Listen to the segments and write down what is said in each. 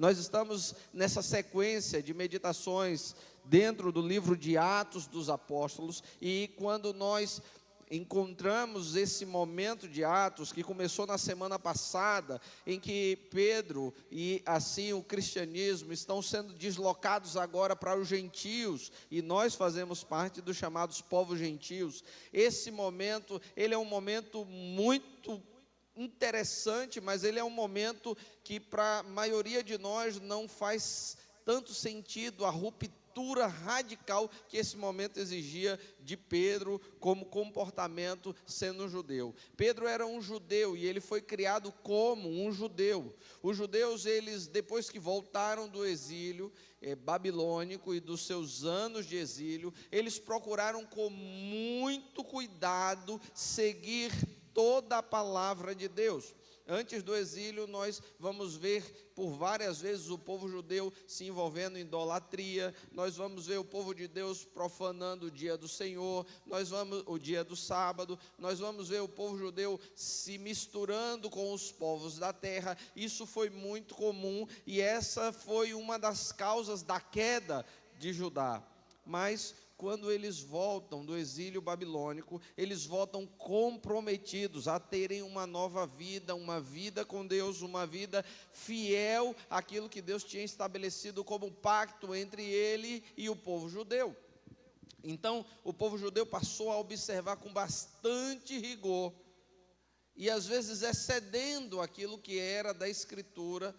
Nós estamos nessa sequência de meditações dentro do livro de Atos dos Apóstolos, e quando nós encontramos esse momento de Atos, que começou na semana passada, em que Pedro e assim o cristianismo estão sendo deslocados agora para os gentios, e nós fazemos parte dos chamados povos gentios. Esse momento, ele é um momento muito interessante, mas ele é um momento que para a maioria de nós não faz tanto sentido a ruptura radical que esse momento exigia de Pedro como comportamento sendo um judeu. Pedro era um judeu e ele foi criado como um judeu. Os judeus, eles depois que voltaram do exílio babilônico e dos seus anos de exílio, eles procuraram com muito cuidado seguir toda a palavra de Deus. Antes do exílio, nós vamos ver por várias vezes o povo judeu se envolvendo em idolatria, nós vamos ver o povo de Deus profanando o dia do Senhor, o dia do sábado, nós vamos ver o povo judeu se misturando com os povos da terra. Isso foi muito comum e essa foi uma das causas da queda de Judá. Mas quando eles voltam do exílio babilônico, eles voltam comprometidos a terem uma nova vida, uma vida com Deus, uma vida fiel àquilo que Deus tinha estabelecido como pacto entre ele e o povo judeu. Então, o povo judeu passou a observar com bastante rigor, e às vezes excedendo aquilo que era da Escritura,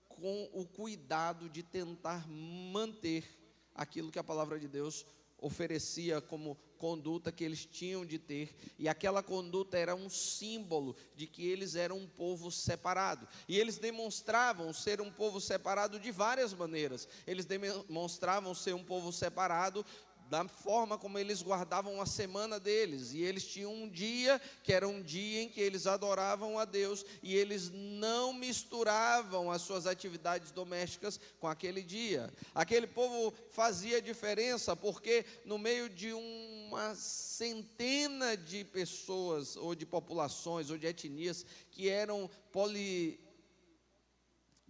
com o cuidado de tentar manter aquilo que a palavra de Deus oferecia como conduta que eles tinham de ter, e aquela conduta era um símbolo de que eles eram um povo separado, e eles demonstravam ser um povo separado de várias maneiras. Eles demonstravam ser um povo separado da forma como eles guardavam a semana deles, e eles tinham um dia, que era um dia em que eles adoravam a Deus, e eles não misturavam as suas atividades domésticas com aquele dia. Aquele povo fazia diferença, porque no meio de uma centena de pessoas, ou de populações, ou de etnias, que eram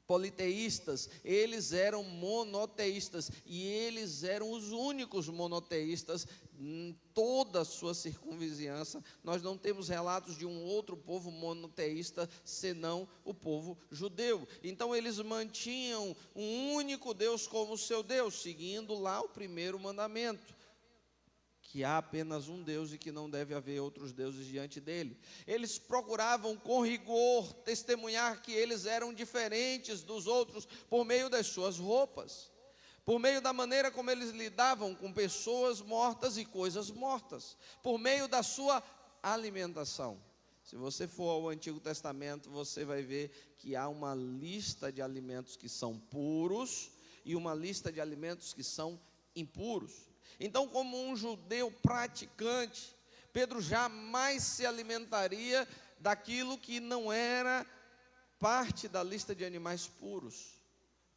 politeístas, eles eram monoteístas, e eles eram os únicos monoteístas em toda a sua circunvizinhança. Nós não temos relatos de um outro povo monoteísta senão o povo judeu. Então eles mantinham um único Deus como seu Deus, seguindo lá o primeiro mandamento, que há apenas um Deus e que não deve haver outros deuses diante dele. Eles procuravam com rigor testemunhar que eles eram diferentes dos outros por meio das suas roupas, por meio da maneira como eles lidavam com pessoas mortas e coisas mortas, por meio da sua alimentação. Se você for ao Antigo Testamento, você vai ver que há uma lista de alimentos que são puros e uma lista de alimentos que são impuros. Então, como um judeu praticante, Pedro jamais se alimentaria daquilo que não era parte da lista de animais puros.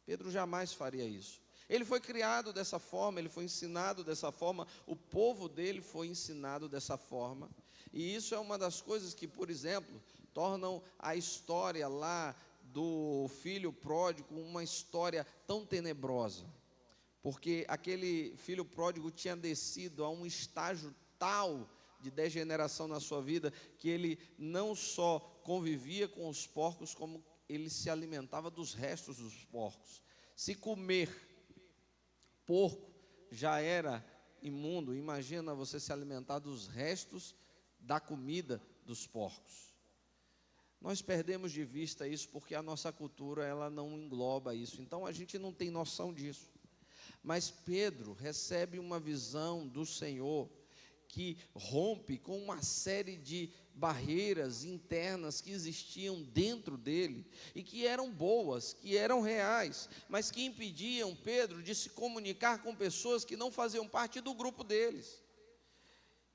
Pedro jamais faria isso. Ele foi criado dessa forma, ele foi ensinado dessa forma, o povo dele foi ensinado dessa forma. E isso é uma das coisas que, por exemplo, tornam a história lá do filho pródigo uma história tão tenebrosa. Porque aquele filho pródigo tinha descido a um estágio tal de degeneração na sua vida, que ele não só convivia com os porcos, como ele se alimentava dos restos dos porcos. Se comer porco já era imundo, imagina você se alimentar dos restos da comida dos porcos. Nós perdemos de vista isso porque a nossa cultura ela não engloba isso, então a gente não tem noção disso. Mas Pedro recebe uma visão do Senhor que rompe com uma série de barreiras internas que existiam dentro dele e que eram boas, que eram reais, mas que impediam Pedro de se comunicar com pessoas que não faziam parte do grupo deles.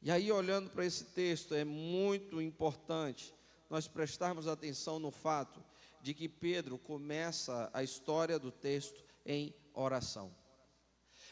E aí, olhando para esse texto, é muito importante nós prestarmos atenção no fato de que Pedro começa a história do texto em oração.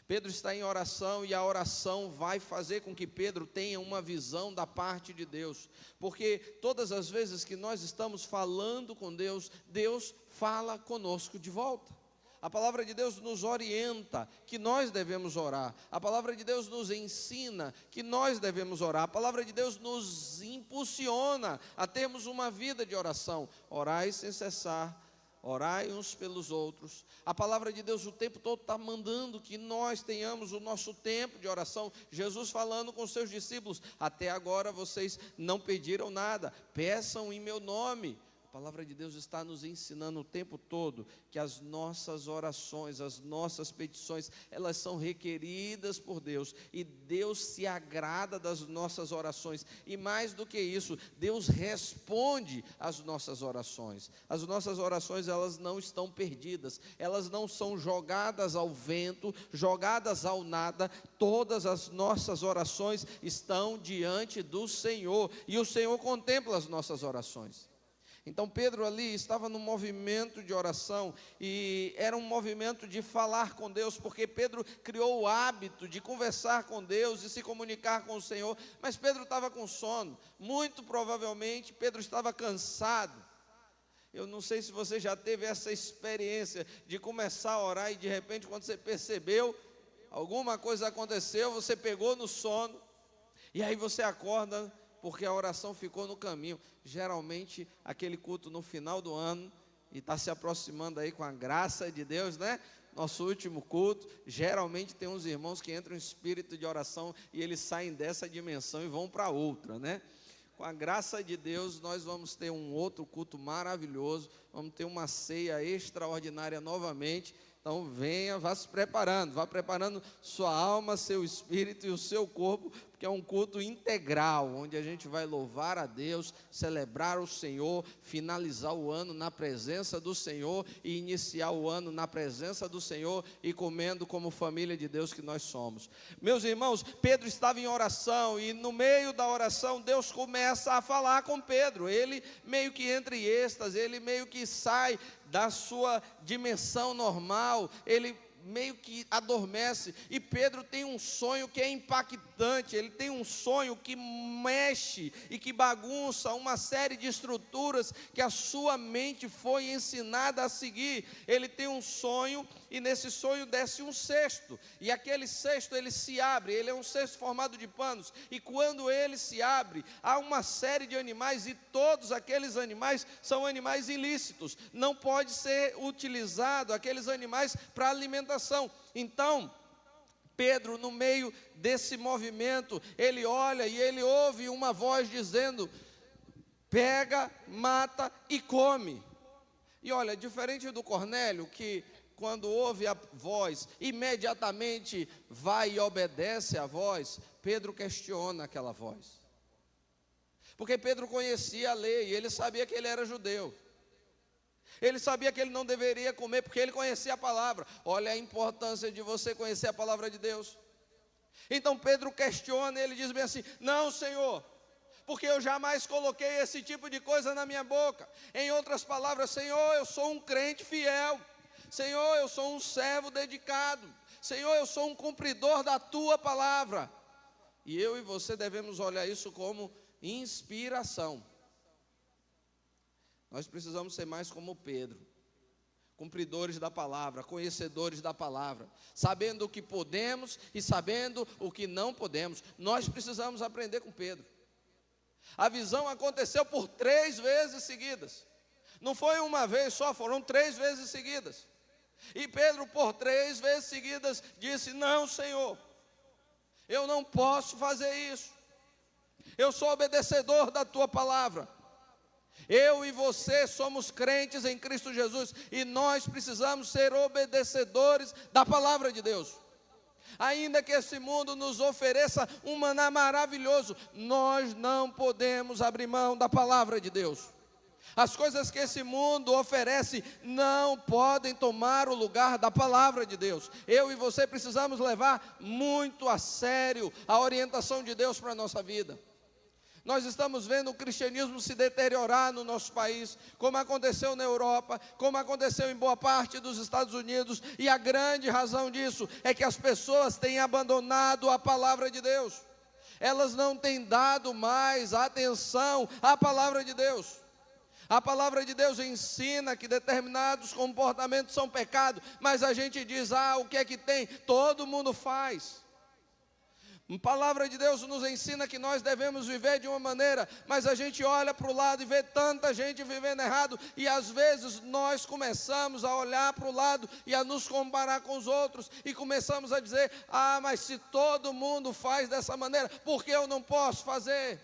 Pedro está em oração, e a oração vai fazer com que Pedro tenha uma visão da parte de Deus, porque todas as vezes que nós estamos falando com Deus, Deus fala conosco de volta. A palavra de Deus nos orienta que nós devemos orar. A palavra de Deus nos ensina que nós devemos orar. A palavra de Deus nos impulsiona a termos uma vida de oração. Orai sem cessar, orai uns pelos outros. A palavra de Deus o tempo todo está mandando que nós tenhamos o nosso tempo de oração. Jesus falando com seus discípulos: até agora vocês não pediram nada, peçam em meu nome. A palavra de Deus está nos ensinando o tempo todo que as nossas orações, as nossas petições, elas são requeridas por Deus, e Deus se agrada das nossas orações, e mais do que isso, Deus responde às nossas orações. As nossas orações, elas não estão perdidas, elas não são jogadas ao vento, jogadas ao nada. Todas as nossas orações estão diante do Senhor, e o Senhor contempla as nossas orações. Então Pedro ali estava num movimento de oração, e era um movimento de falar com Deus, porque Pedro criou o hábito de conversar com Deus e se comunicar com o Senhor. Mas Pedro estava com sono, muito provavelmente Pedro estava cansado. Eu não sei se você já teve essa experiência de começar a orar e de repente, quando você percebeu, alguma coisa aconteceu, você pegou no sono, e aí você acorda porque a oração ficou no caminho. Geralmente aquele culto no final do ano, e está se aproximando aí com a graça de Deus, né? Nosso último culto, geralmente tem uns irmãos que entram em espírito de oração e eles saem dessa dimensão e vão para outra, né? Com a graça de Deus, nós vamos ter um outro culto maravilhoso, vamos ter uma ceia extraordinária novamente. Então venha, vá se preparando, vá preparando sua alma, seu espírito e o seu corpo, porque é um culto integral, onde a gente vai louvar a Deus, celebrar o Senhor, finalizar o ano na presença do Senhor e iniciar o ano na presença do Senhor e comendo como família de Deus que nós somos. Meus irmãos, Pedro estava em oração, e no meio da oração Deus começa a falar com Pedro. Ele meio que entra em êxtase, ele meio que sai da sua dimensão normal, ele meio que adormece, e Pedro tem um sonho que é impactante. Ele tem um sonho que mexe e que bagunça uma série de estruturas que a sua mente foi ensinada a seguir. Ele tem um sonho, e nesse sonho desce um cesto, e aquele cesto ele se abre. Ele é um cesto formado de panos, e quando ele se abre, há uma série de animais, e todos aqueles animais são animais ilícitos, não pode ser utilizado aqueles animais para alimentação. Então Pedro, no meio desse movimento, ele olha e ele ouve uma voz dizendo: pega, mata e come. E olha, diferente do Cornélio, que quando ouve a voz, imediatamente vai e obedece à voz, Pedro questiona aquela voz. Porque Pedro conhecia a lei, ele sabia que ele era judeu. Ele sabia que ele não deveria comer, porque ele conhecia a palavra. Olha a importância de você conhecer a palavra de Deus. Então Pedro questiona, ele diz bem assim: não, Senhor, porque eu jamais coloquei esse tipo de coisa na minha boca. Em outras palavras, Senhor, eu sou um crente fiel. Senhor, eu sou um servo dedicado. Senhor, eu sou um cumpridor da tua palavra. E eu e você devemos olhar isso como inspiração. Nós precisamos ser mais como Pedro, cumpridores da palavra, conhecedores da palavra, sabendo o que podemos e sabendo o que não podemos. Nós precisamos aprender com Pedro. A visão aconteceu por 3 vezes seguidas. Não foi uma vez só, foram 3 vezes seguidas. E Pedro, por 3 vezes seguidas, disse: não, Senhor, eu não posso fazer isso. Eu sou obedecedor da tua palavra. Eu e você somos crentes em Cristo Jesus, e nós precisamos ser obedecedores da palavra de Deus. Ainda que esse mundo nos ofereça um maná maravilhoso, nós não podemos abrir mão da palavra de Deus. As coisas que esse mundo oferece não podem tomar o lugar da palavra de Deus. Eu e você precisamos levar muito a sério a orientação de Deus para a nossa vida. Nós estamos vendo o cristianismo se deteriorar no nosso país, como aconteceu na Europa, como aconteceu em boa parte dos Estados Unidos, e a grande razão disso é que as pessoas têm abandonado a palavra de Deus. Elas não têm dado mais atenção à palavra de Deus. A palavra de Deus ensina que determinados comportamentos são pecado, mas a gente diz, o que é que tem? Todo mundo faz. A palavra de Deus nos ensina que nós devemos viver de uma maneira, mas a gente olha para o lado e vê tanta gente vivendo errado, e às vezes nós começamos a olhar para o lado e a nos comparar com os outros, e começamos a dizer, mas se todo mundo faz dessa maneira, por que eu não posso fazer?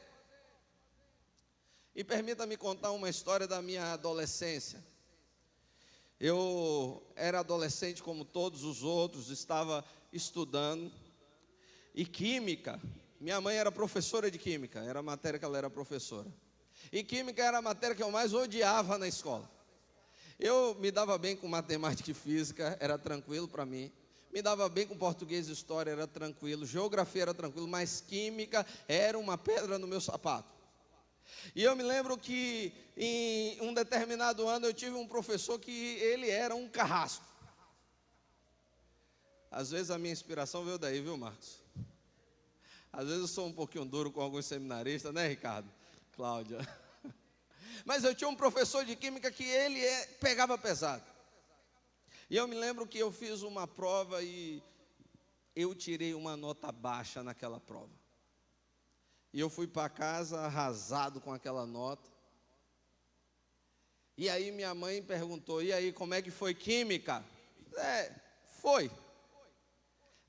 E permita-me contar uma história da minha adolescência. Eu era adolescente como todos os outros, estava estudando, e química, minha mãe era professora de química, era a matéria que ela era professora. E química era a matéria que eu mais odiava na escola. Eu me dava bem com matemática e física, era tranquilo para mim. Me dava bem com português e história, era tranquilo. Geografia era tranquilo, mas química era uma pedra no meu sapato. E eu me lembro que em um determinado ano eu tive um professor que ele era um carrasco. Às vezes a minha inspiração veio daí, viu, Marcos? Às vezes eu sou um pouquinho duro com alguns seminaristas, né, Ricardo? Cláudia. Mas eu tinha um professor de química que ele pegava pesado. E eu me lembro que eu fiz uma prova e eu tirei uma nota baixa naquela prova. E eu fui para casa arrasado com aquela nota. E aí minha mãe perguntou, e aí, como é que foi química? Foi.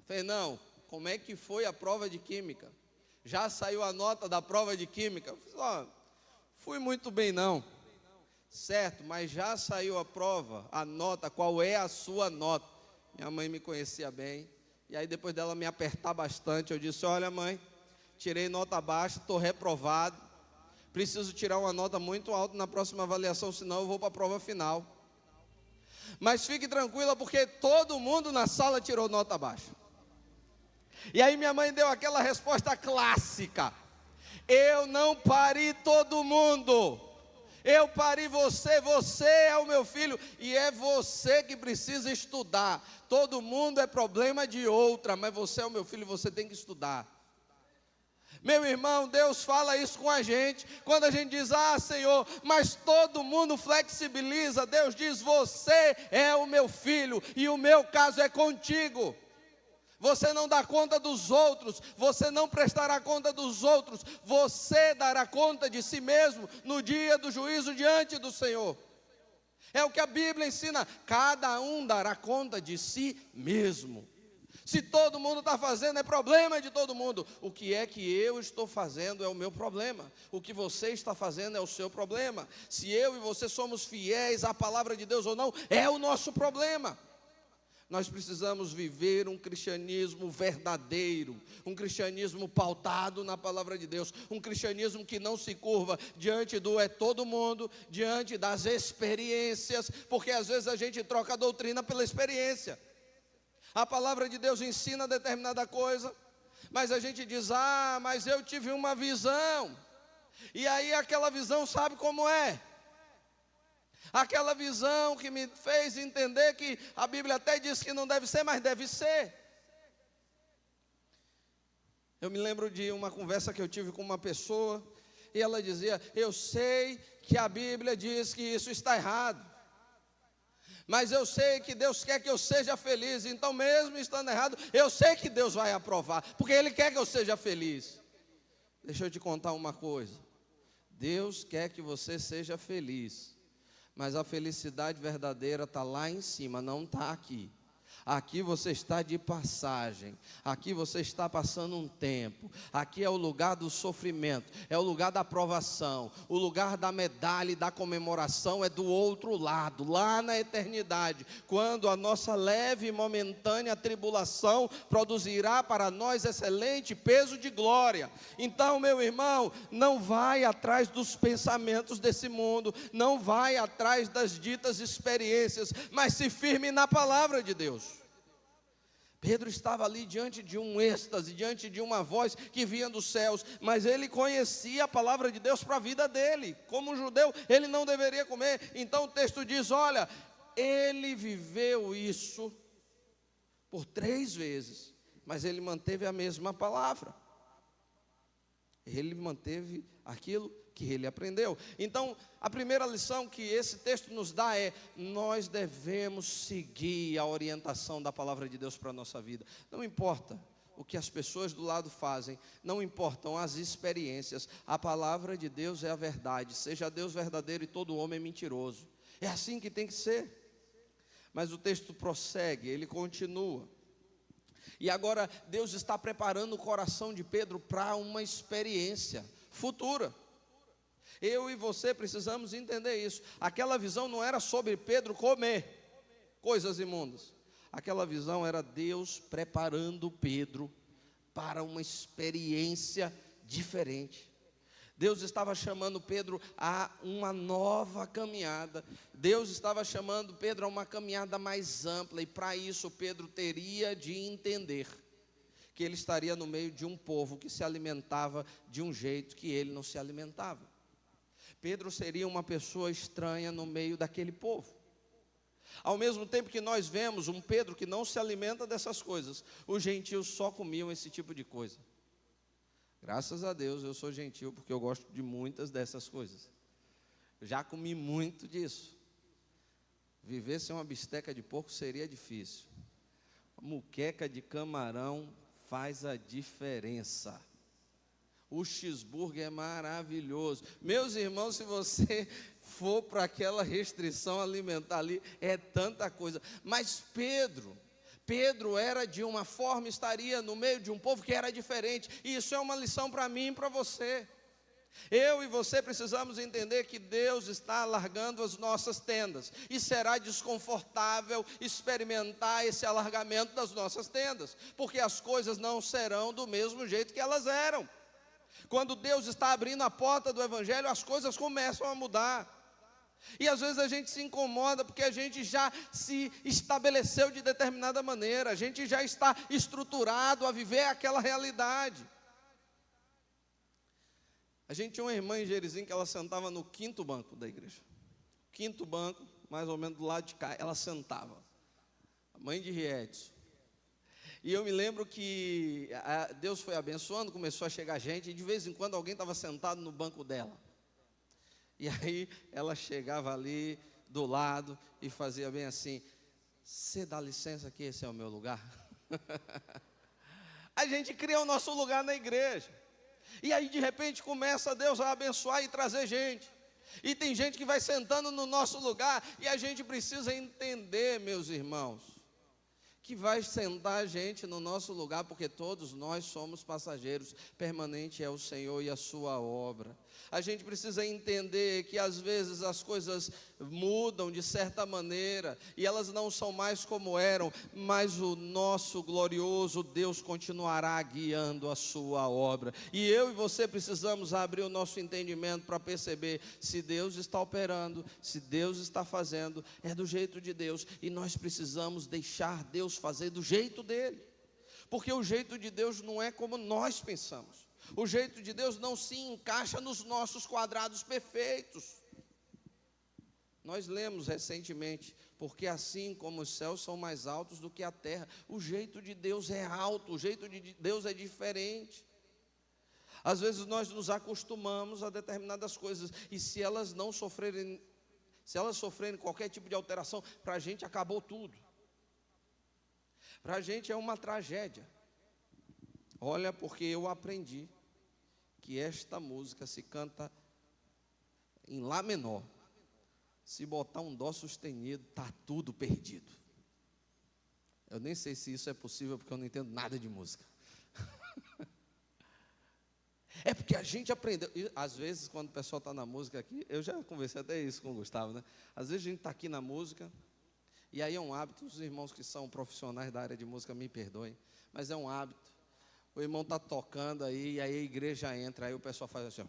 Falei, não, como é que foi a prova de química? Já saiu a nota da prova de química? Eu falei, fui muito bem não. Certo, mas já saiu a prova, a nota, qual é a sua nota? Minha mãe me conhecia bem. E aí depois dela me apertar bastante, eu disse, olha mãe, tirei nota baixa, estou reprovado. Preciso tirar uma nota muito alta na próxima avaliação, senão eu vou para a prova final. Mas fique tranquila, porque todo mundo na sala tirou nota baixa. E aí minha mãe deu aquela resposta clássica, eu não pari todo mundo, eu pari você, você é o meu filho, e é você que precisa estudar, todo mundo é problema de outra, mas você é o meu filho, você tem que estudar. Meu irmão, Deus fala isso com a gente, quando a gente diz, Senhor, mas todo mundo flexibiliza, Deus diz, você é o meu filho, e o meu caso é contigo. Você não dá conta dos outros, você não prestará conta dos outros, você dará conta de si mesmo no dia do juízo diante do Senhor. É o que a Bíblia ensina, cada um dará conta de si mesmo. Se todo mundo está fazendo, é problema de todo mundo. O que é que eu estou fazendo é o meu problema. O que você está fazendo é o seu problema. Se eu e você somos fiéis à palavra de Deus ou não, é o nosso problema. Nós precisamos viver um cristianismo verdadeiro, um cristianismo pautado na palavra de Deus, um cristianismo que não se curva diante do todo mundo, diante das experiências, porque às vezes a gente troca a doutrina pela experiência. A palavra de Deus ensina determinada coisa, mas a gente diz, mas eu tive uma visão, e aí aquela visão sabe como é? Aquela visão que me fez entender que a Bíblia até diz que não deve ser, mas deve ser. Eu me lembro de uma conversa que eu tive com uma pessoa, e ela dizia, eu sei que a Bíblia diz que isso está errado, mas eu sei que Deus quer que eu seja feliz, então mesmo estando errado, eu sei que Deus vai aprovar, porque Ele quer que eu seja feliz. Deixa eu te contar uma coisa, Deus quer que você seja feliz, mas a felicidade verdadeira está lá em cima, não está aqui. Aqui você está de passagem, aqui você está passando um tempo, aqui é o lugar do sofrimento, é o lugar da provação, o lugar da medalha e da comemoração é do outro lado, lá na eternidade, quando a nossa leve e momentânea tribulação produzirá para nós excelente peso de glória. Então, meu irmão, não vai atrás dos pensamentos desse mundo, não vai atrás das ditas experiências, mas se firme na palavra de Deus. Pedro estava ali diante de um êxtase, diante de uma voz que vinha dos céus, mas ele conhecia a palavra de Deus para a vida dele. Como judeu, ele não deveria comer. Então o texto diz, olha, ele viveu isso por 3 vezes, mas ele manteve a mesma palavra. Ele manteve aquilo que ele aprendeu. Então, a primeira lição que esse texto nos dá é: nós devemos seguir a orientação da palavra de Deus para a nossa vida. Não importa o que as pessoas do lado fazem, não importam as experiências, a palavra de Deus é a verdade. Seja Deus verdadeiro e todo homem mentiroso. É assim que tem que ser. Mas o texto prossegue, ele continua. E agora Deus está preparando o coração de Pedro para uma experiência futura. Eu e você precisamos entender isso. Aquela visão não era sobre Pedro comer coisas imundas. Aquela visão era Deus preparando Pedro para uma experiência diferente. Deus estava chamando Pedro a uma nova caminhada. Deus estava chamando Pedro a uma caminhada mais ampla. E para isso Pedro teria de entender que ele estaria no meio de um povo que se alimentava de um jeito que ele não se alimentava. Pedro seria uma pessoa estranha no meio daquele povo. Ao mesmo tempo que nós vemos um Pedro que não se alimenta dessas coisas, os gentios só comiam esse tipo de coisa. Graças a Deus eu sou gentil, porque eu gosto de muitas dessas coisas. Já comi muito disso. Viver sem uma bisteca de porco seria difícil. A muqueca de camarão faz a diferença. O cheeseburger é maravilhoso. Meus irmãos, se você for para aquela restrição alimentar ali, é tanta coisa. Mas Pedro era de uma forma, estaria no meio de um povo que era diferente. E isso é uma lição para mim e para você. Eu e você precisamos entender que Deus está alargando as nossas tendas. E será desconfortável experimentar esse alargamento das nossas tendas. Porque as coisas não serão do mesmo jeito que elas eram. Quando Deus está abrindo a porta do Evangelho, as coisas começam a mudar. E às vezes a gente se incomoda porque a gente já se estabeleceu de determinada maneira. A gente já está estruturado a viver aquela realidade. A gente tinha uma irmã em Jerizinho que ela sentava no quinto banco da igreja. Quinto banco, mais ou menos do lado de cá, ela sentava. A mãe de Riedson. E eu me lembro que Deus foi abençoando, começou a chegar gente, e de vez em quando alguém estava sentado no banco dela. E aí ela chegava ali do lado e fazia bem assim: você dá licença que esse é o meu lugar? A gente cria o nosso lugar na igreja. E aí de repente começa Deus a abençoar e trazer gente. E tem gente que vai sentando no nosso lugar, e a gente precisa entender, meus irmãos, que vai sentar gente no nosso lugar, porque todos nós somos passageiros, permanente é o Senhor e a sua obra. A gente precisa entender que às vezes as coisas mudam de certa maneira, e elas não são mais como eram, mas o nosso glorioso Deus continuará guiando a sua obra. E eu e você precisamos abrir o nosso entendimento para perceber se Deus está operando, se Deus está fazendo, é do jeito de Deus, e nós precisamos deixar Deus fazer do jeito dele, porque o jeito de Deus não é como nós pensamos. O jeito de Deus não se encaixa nos nossos quadrados perfeitos. Nós lemos recentemente: porque assim como os céus são mais altos do que a terra. O jeito de Deus é alto, o jeito de Deus é diferente. Às vezes nós nos acostumamos a determinadas coisas, e se elas sofrerem qualquer tipo de alteração, para a gente acabou tudo. Para a gente é uma tragédia. Olha, porque eu aprendi que esta música se canta em Lá menor. Se botar um dó sustenido, está tudo perdido. Eu nem sei se isso é possível, porque eu não entendo nada de música. É porque a gente aprendeu. E, às vezes, quando o pessoal está na música aqui, eu já conversei até isso com o Gustavo, né? Às vezes a gente está aqui na música, e aí é um hábito. Os irmãos que são profissionais da área de música me perdoem, mas é um hábito. O irmão está tocando aí, e aí a igreja entra, aí o pessoal faz assim, ó.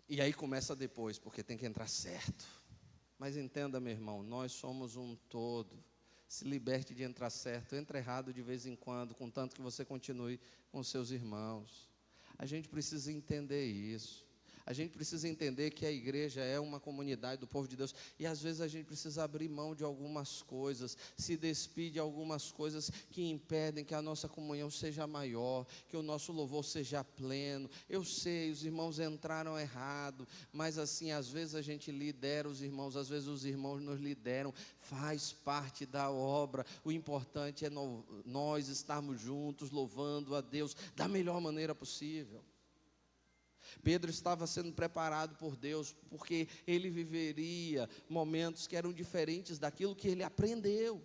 E aí começa depois, porque tem que entrar certo. Mas entenda, meu irmão, nós somos um todo. Se liberte de entrar certo, entre errado de vez em quando, contanto que você continue com seus irmãos. A gente precisa entender isso. A gente precisa entender que a igreja é uma comunidade do povo de Deus, e às vezes a gente precisa abrir mão de algumas coisas, se despir de algumas coisas que impedem que a nossa comunhão seja maior, que o nosso louvor seja pleno. Eu sei, os irmãos entraram errado, mas assim, às vezes a gente lidera os irmãos, às vezes os irmãos nos lideram, faz parte da obra. O importante é nós estarmos juntos, louvando a Deus da melhor maneira possível. Pedro estava sendo preparado por Deus, porque ele viveria momentos que eram diferentes daquilo que ele aprendeu.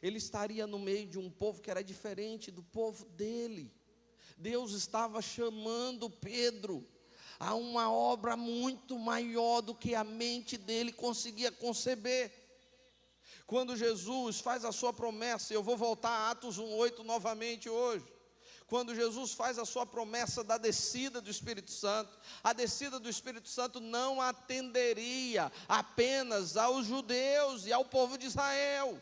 Ele estaria no meio de um povo que era diferente do povo dele. Deus estava chamando Pedro a uma obra muito maior do que a mente dele conseguia conceber. Quando Jesus faz a sua promessa, eu vou voltar a Atos 1:8 novamente hoje. Quando Jesus faz a sua promessa da descida do Espírito Santo, a descida do Espírito Santo não atenderia apenas aos judeus e ao povo de Israel.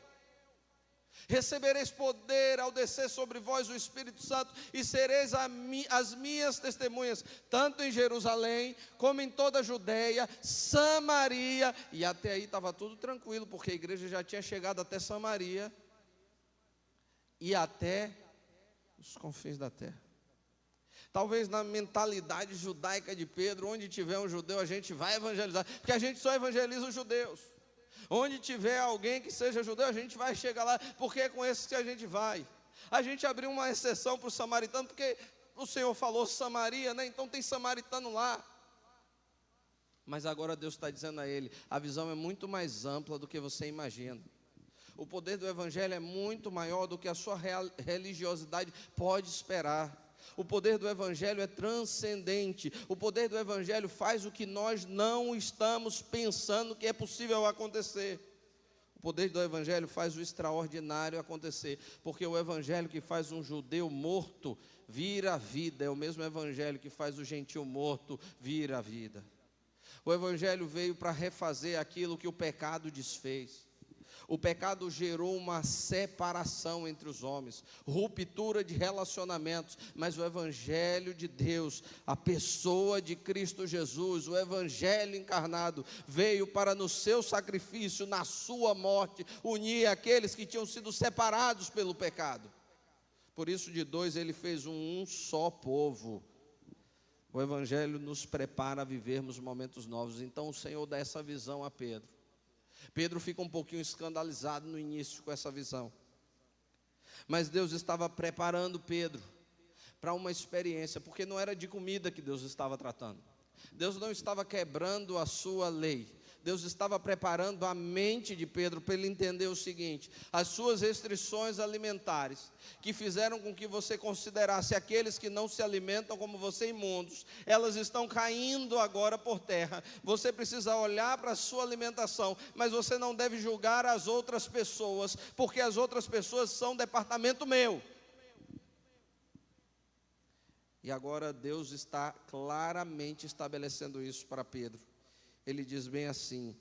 Recebereis poder ao descer sobre vós o Espírito Santo, e sereis as minhas testemunhas, tanto em Jerusalém, como em toda a Judéia, Samaria, e até aí estava tudo tranquilo, porque a igreja já tinha chegado até Samaria, e até os confins da terra. Talvez na mentalidade judaica de Pedro, onde tiver um judeu, a gente vai evangelizar, porque a gente só evangeliza os judeus. Onde tiver alguém que seja judeu, a gente vai chegar lá, porque é com esses que a gente vai. A gente abriu uma exceção para o samaritano, porque o Senhor falou Samaria, né? Então tem samaritano lá. Mas agora Deus está dizendo a ele, a visão é muito mais ampla do que você imagina. O poder do evangelho é muito maior do que a sua religiosidade pode esperar. O poder do evangelho é transcendente. O poder do evangelho faz o que nós não estamos pensando que é possível acontecer. O poder do evangelho faz o extraordinário acontecer, porque o evangelho que faz um judeu morto vir à vida é o mesmo evangelho que faz o gentil morto vir à vida. O evangelho veio para refazer aquilo que o pecado desfez. O pecado gerou uma separação entre os homens, ruptura de relacionamentos, mas o evangelho de Deus, a pessoa de Cristo Jesus, o evangelho encarnado, veio para no seu sacrifício, na sua morte, unir aqueles que tinham sido separados pelo pecado. Por isso de dois ele fez um só povo. O evangelho nos prepara a vivermos momentos novos. Então o Senhor dá essa visão a Pedro. Pedro fica um pouquinho escandalizado no início com essa visão, mas Deus estava preparando Pedro para uma experiência, porque não era de comida que Deus estava tratando. Deus não estava quebrando a sua lei. Deus estava preparando a mente de Pedro para ele entender o seguinte: as suas restrições alimentares, que fizeram com que você considerasse aqueles que não se alimentam como você imundos, elas estão caindo agora por terra. Você precisa olhar para a sua alimentação, mas você não deve julgar as outras pessoas, porque as outras pessoas são departamento meu. E agora Deus está claramente estabelecendo isso para Pedro. Ele diz bem assim: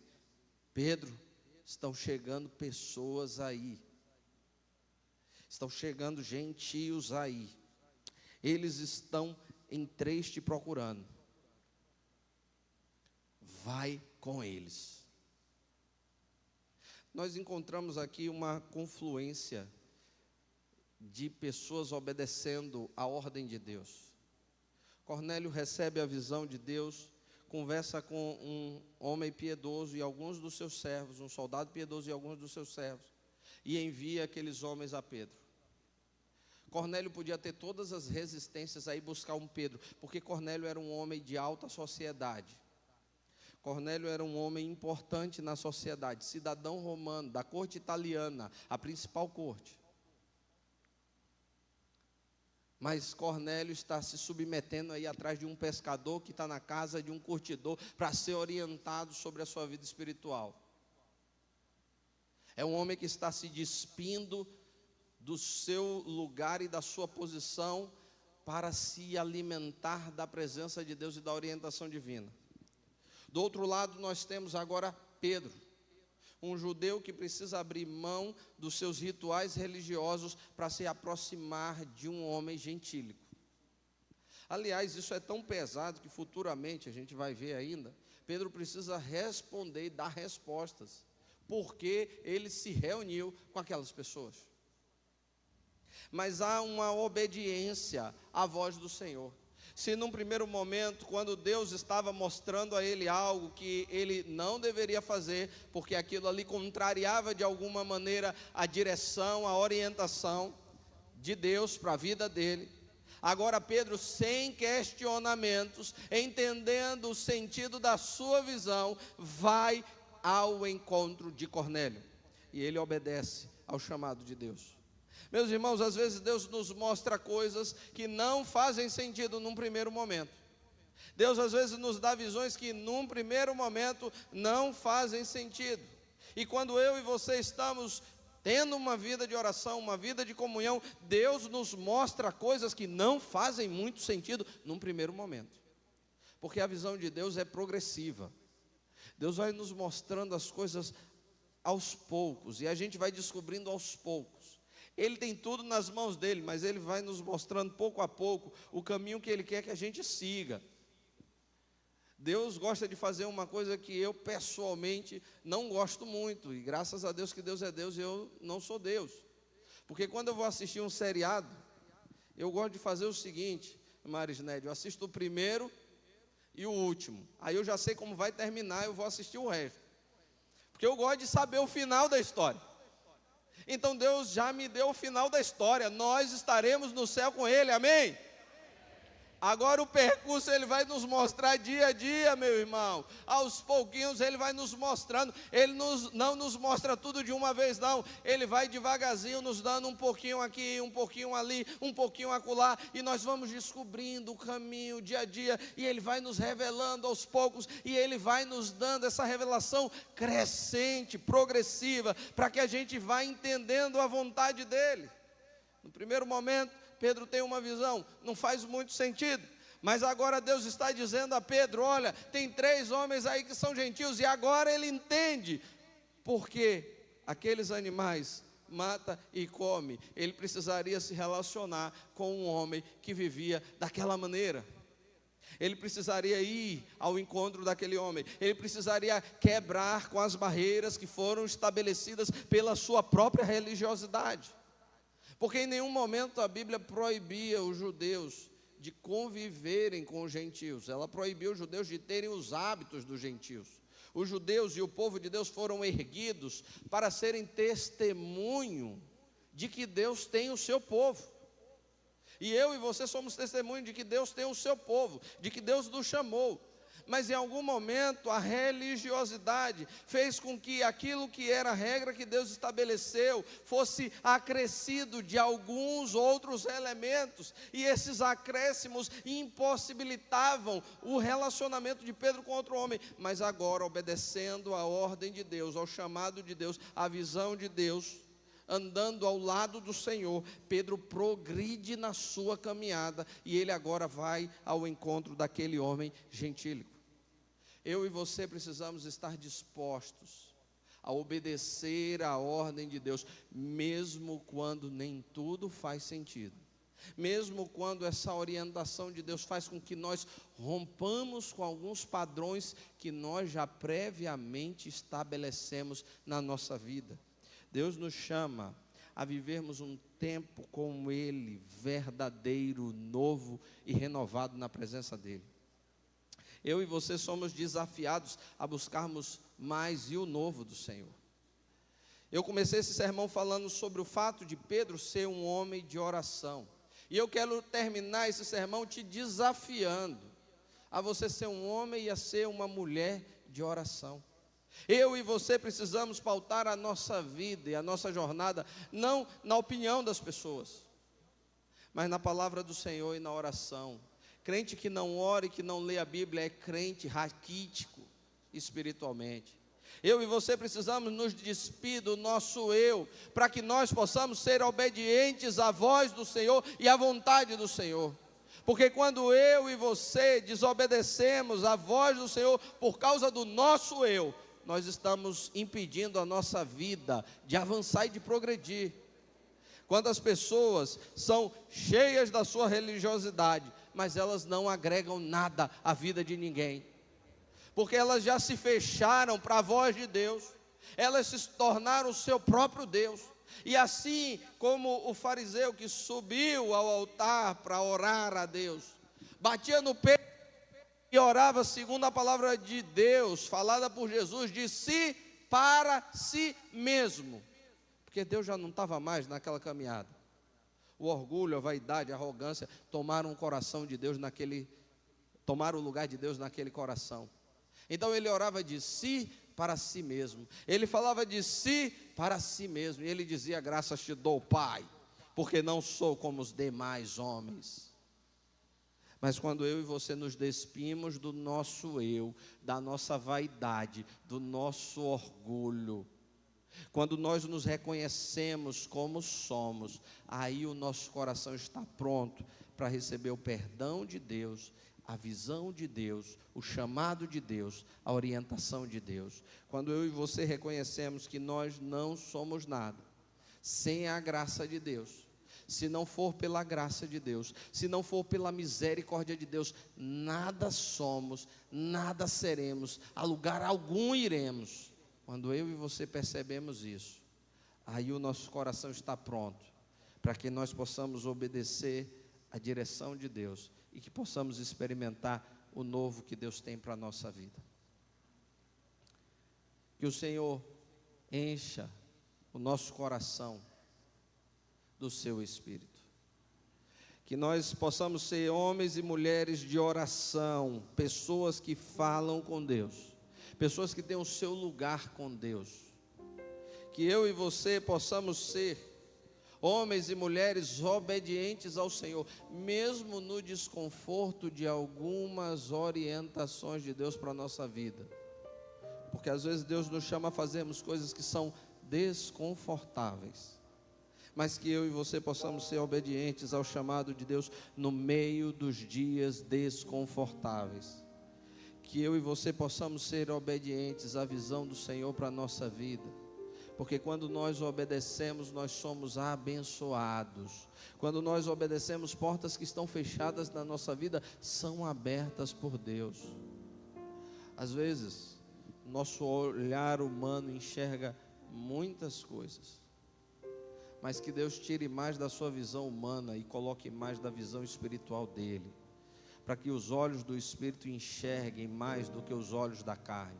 Pedro, estão chegando pessoas aí, estão chegando gentios aí, eles estão em 3 te procurando, vai com eles. Nós encontramos aqui uma confluência de pessoas obedecendo a ordem de Deus. Cornélio recebe a visão de Deus, conversa com um homem piedoso e alguns dos seus servos, um soldado piedoso e alguns dos seus servos, e envia aqueles homens a Pedro. Cornélio podia ter todas as resistências a ir buscar um Pedro, porque Cornélio era um homem de alta sociedade. Cornélio era um homem importante na sociedade, cidadão romano, da corte italiana, a principal corte. Mas Cornélio está se submetendo aí atrás de um pescador que está na casa de um curtidor para ser orientado sobre a sua vida espiritual. É um homem que está se despindo do seu lugar e da sua posição para se alimentar da presença de Deus e da orientação divina. Do outro lado nós temos agora Pedro, um judeu que precisa abrir mão dos seus rituais religiosos para se aproximar de um homem gentílico. Aliás, isso é tão pesado que futuramente, a gente vai ver ainda, Pedro precisa responder e dar respostas, porque ele se reuniu com aquelas pessoas. Mas há uma obediência à voz do Senhor. Se num primeiro momento, quando Deus estava mostrando a ele algo que ele não deveria fazer, porque aquilo ali contrariava de alguma maneira a direção, a orientação de Deus para a vida dele, agora Pedro, sem questionamentos, entendendo o sentido da sua visão, vai ao encontro de Cornélio, e ele obedece ao chamado de Deus. Meus irmãos, às vezes Deus nos mostra coisas que não fazem sentido num primeiro momento. Deus às vezes nos dá visões que num primeiro momento não fazem sentido. E quando eu e você estamos tendo uma vida de oração, uma vida de comunhão, Deus nos mostra coisas que não fazem muito sentido num primeiro momento. Porque a visão de Deus é progressiva. Deus vai nos mostrando as coisas aos poucos, e a gente vai descobrindo aos poucos. Ele tem tudo nas mãos dele, mas ele vai nos mostrando pouco a pouco o caminho que ele quer que a gente siga. Deus gosta de fazer uma coisa que eu pessoalmente não gosto muito, e graças a Deus que Deus é Deus e eu não sou Deus. Porque quando eu vou assistir um seriado, eu gosto de fazer o seguinte, Marisnédio, eu assisto o primeiro e o último, aí eu já sei como vai terminar, eu vou assistir o resto, porque eu gosto de saber o final da história. Então Deus já me deu o final da história, nós estaremos no céu com Ele, amém? Agora o percurso Ele vai nos mostrar dia a dia, meu irmão, aos pouquinhos Ele vai nos mostrando, Ele não nos mostra tudo de uma vez não, Ele vai devagarzinho nos dando um pouquinho aqui, um pouquinho ali, um pouquinho acolá, e nós vamos descobrindo o caminho dia a dia, e Ele vai nos revelando aos poucos, e Ele vai nos dando essa revelação crescente, progressiva, para que a gente vá entendendo a vontade dEle. No primeiro momento, Pedro tem uma visão, não faz muito sentido, mas agora Deus está dizendo a Pedro, olha, tem 3 homens aí que são gentios, e agora ele entende, porque aqueles animais mata e come, ele precisaria se relacionar com um homem que vivia daquela maneira. Ele precisaria ir ao encontro daquele homem, ele precisaria quebrar com as barreiras que foram estabelecidas pela sua própria religiosidade. Porque em nenhum momento a Bíblia proibia os judeus de conviverem com os gentios. Ela proibiu os judeus de terem os hábitos dos gentios. Os judeus e o povo de Deus foram erguidos para serem testemunho de que Deus tem o seu povo. E eu e você somos testemunho de que Deus tem o seu povo, de que Deus nos chamou. Mas em algum momento a religiosidade fez com que aquilo que era a regra que Deus estabeleceu fosse acrescido de alguns outros elementos, e esses acréscimos impossibilitavam o relacionamento de Pedro com outro homem. Mas agora, obedecendo à ordem de Deus, ao chamado de Deus, à visão de Deus, andando ao lado do Senhor, Pedro progride na sua caminhada, e ele agora vai ao encontro daquele homem gentílico. Eu e você precisamos estar dispostos a obedecer à ordem de Deus, mesmo quando nem tudo faz sentido, mesmo quando essa orientação de Deus faz com que nós rompamos com alguns padrões que nós já previamente estabelecemos na nossa vida. Deus nos chama a vivermos um tempo com Ele, verdadeiro, novo e renovado na presença dEle. Eu e você somos desafiados a buscarmos mais e o novo do Senhor. Eu comecei esse sermão falando sobre o fato de Pedro ser um homem de oração. E eu quero terminar esse sermão te desafiando a você ser um homem e a ser uma mulher de oração. Eu e você precisamos pautar a nossa vida e a nossa jornada, não na opinião das pessoas, mas na palavra do Senhor e na oração. Crente que não ora e que não lê a Bíblia é crente raquítico espiritualmente. Eu e você precisamos nos despir do nosso eu, para que nós possamos ser obedientes à voz do Senhor e à vontade do Senhor. Porque quando eu e você desobedecemos à voz do Senhor por causa do nosso eu, nós estamos impedindo a nossa vida de avançar e de progredir. Quando as pessoas são cheias da sua religiosidade, mas elas não agregam nada à vida de ninguém, porque elas já se fecharam para a voz de Deus, elas se tornaram o seu próprio Deus. E assim como o fariseu que subiu ao altar para orar a Deus, batia no peito e orava segundo a palavra de Deus, falada por Jesus, de si para si mesmo, porque Deus já não estava mais naquela caminhada. O orgulho, a vaidade, a arrogância tomaram o coração de Deus tomaram o lugar de Deus naquele coração. Então ele orava de si para si mesmo, ele falava de si para si mesmo, e ele dizia: graças te dou, Pai, porque não sou como os demais homens. Mas quando eu e você nos despimos do nosso eu, da nossa vaidade, do nosso orgulho, quando nós nos reconhecemos como somos, aí o nosso coração está pronto para receber o perdão de Deus, a visão de Deus, o chamado de Deus, a orientação de Deus. Quando eu e você reconhecemos que nós não somos nada sem a graça de Deus, se não for pela graça de Deus, se não for pela misericórdia de Deus, nada somos, nada seremos, a lugar algum iremos. Quando eu e você percebemos isso, aí o nosso coração está pronto para que nós possamos obedecer a direção de Deus e que possamos experimentar o novo que Deus tem para a nossa vida. Que o Senhor encha o nosso coração do seu Espírito. Que nós possamos ser homens e mulheres de oração, pessoas que falam com Deus, pessoas que têm o seu lugar com Deus. Que eu e você possamos ser homens e mulheres obedientes ao Senhor, mesmo no desconforto de algumas orientações de Deus para a nossa vida. Porque às vezes Deus nos chama a fazermos coisas que são desconfortáveis, mas que eu e você possamos ser obedientes ao chamado de Deus no meio dos dias desconfortáveis. Que eu e você possamos ser obedientes à visão do Senhor para a nossa vida, porque quando nós obedecemos, nós somos abençoados. Quando nós obedecemos, portas que estão fechadas na nossa vida são abertas por Deus. Às vezes, nosso olhar humano enxerga muitas coisas, mas que Deus tire mais da sua visão humana e coloque mais da visão espiritual dele, para que os olhos do Espírito enxerguem mais do que os olhos da carne,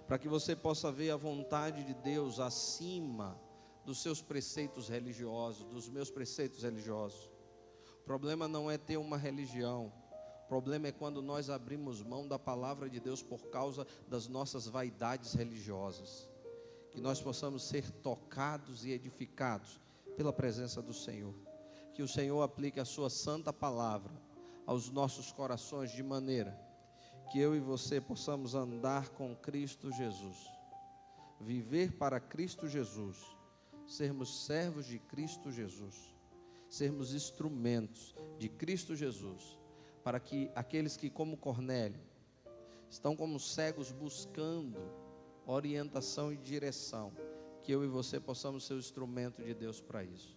para que você possa ver a vontade de Deus acima dos seus preceitos religiosos, dos meus preceitos religiosos. O problema não é ter uma religião, o problema é quando nós abrimos mão da palavra de Deus por causa das nossas vaidades religiosas. Que nós possamos ser tocados e edificados pela presença do Senhor. Que o Senhor aplique a sua santa palavra aos nossos corações, de maneira que eu e você possamos andar com Cristo Jesus, viver para Cristo Jesus, sermos servos de Cristo Jesus, sermos instrumentos de Cristo Jesus, para que aqueles que, como Cornélio, estão como cegos buscando orientação e direção, que eu e você possamos ser o instrumento de Deus para isso.